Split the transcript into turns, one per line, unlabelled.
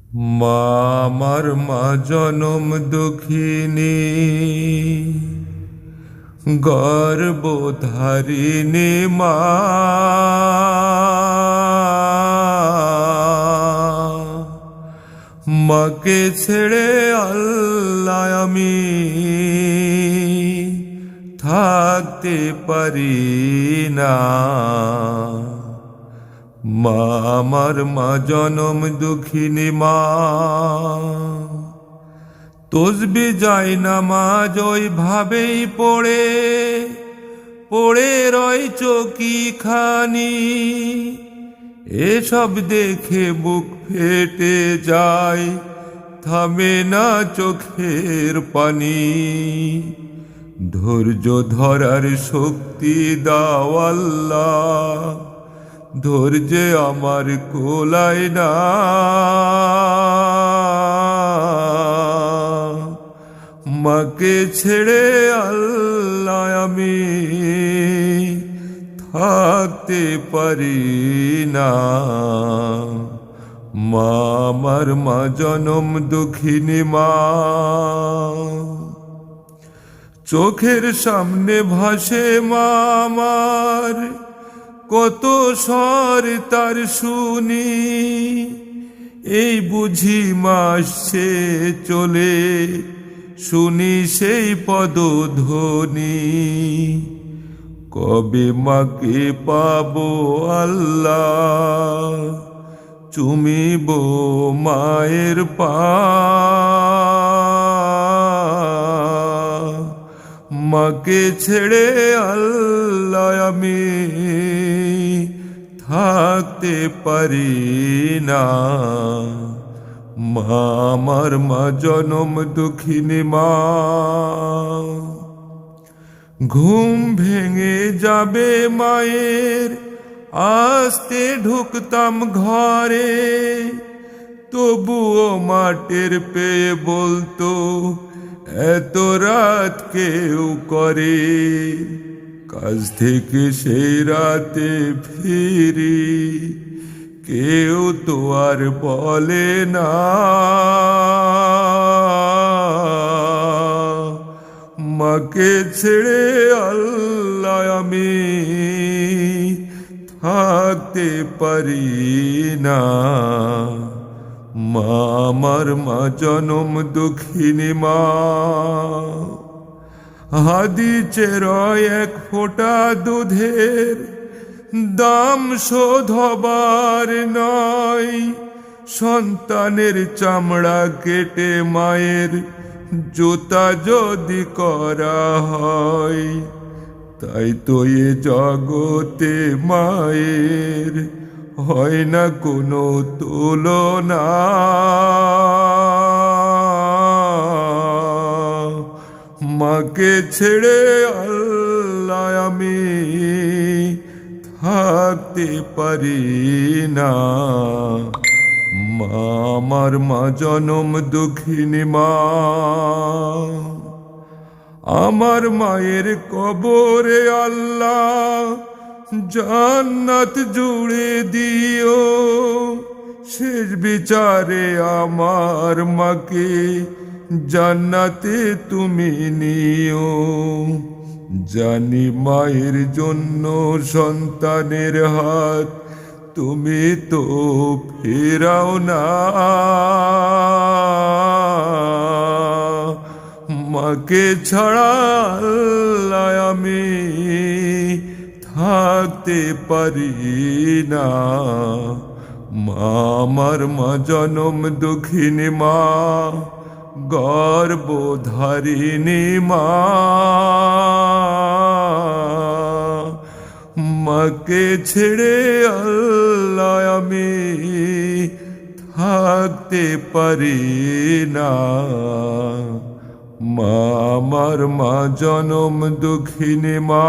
মা আমার মা জনম দুঃখিনী, গর্ভধারিণী মা। মাকে ছেড়ে আল্লাহ আমি থাকতে পারি না। মা আমার মা জনম দুঃখিনী মা। তসবি যায় নামাজ ওই ভাবেই পড়ে পড়ে রয় চোখি খানি। এসব দেখে বুক ফেটে যায়, থামে না চোখের পানি। ধৈর্য ধরার শক্তি দাও আল্লাহ, ধৈর্যে আমার কোলায় না। মাকে ছেড়ে আল্লাহ আমি থাকতে পারি না। মা আমার মা জনম দুঃখিনী মা। চোখের সামনে ভাসে মা আমার, কত স্বর তার শুনি। এই বুঝি মা আসছে চলে, শুনি সেই পদধ্বনি। কবে মাকে পাবো আল্লাহ, চুমিব মায়ের পা। মাকে ছেড়ে আল্লাহ আমি থাকতে পারি না। মা আমার মা জনম দুঃখিনী মা। ঘুম ভেঙে যাবে মায়ের, আস্তে ঢুকতাম ঘরে। তবুও মাটের পেয়ে বলতো এত রাত কেউ করে। কাজ থেকে সেই রাতে ফিরি, কেউ তো আর বলে না। মাকে ছেড়ে আল্লাহ আমি থাকতে পারি না। মা আমার মা জনম দুঃখিনী মা। হাদিসে রয় এক ফোঁটা দুধের দাম শোধবার নয়। সন্তানের চামড়া কেটে মায়ের জুতা যদি করা হয়, তাই তো এ জগতে মায়ের হয় না কোনো তুলনা। মাকে ছেড়ে আল্লাহ আমি থাকতে পারি না। মা আমার মা জনম দুঃখিনী মা। আমার মায়ের কবরে আল্লাহ জান্নাত জুড়ে দিও। শেষ বিচারে আমার মাকে জান্নাতে তুমি নিও। জানি মায়ের জন্য সন্তানের হাত তুমি তো ফেরাও না। মাকে ছাড়া আল্লাহ আমি থাকতে পারি না। মা আমার মা জনম দুঃখিনী মা, গর্ভধারিণী মা। মাকে ছেড়ে আল্লাহ আমি থাকতে পারি না। মা আমার মা জনম দুঃখিনী মা।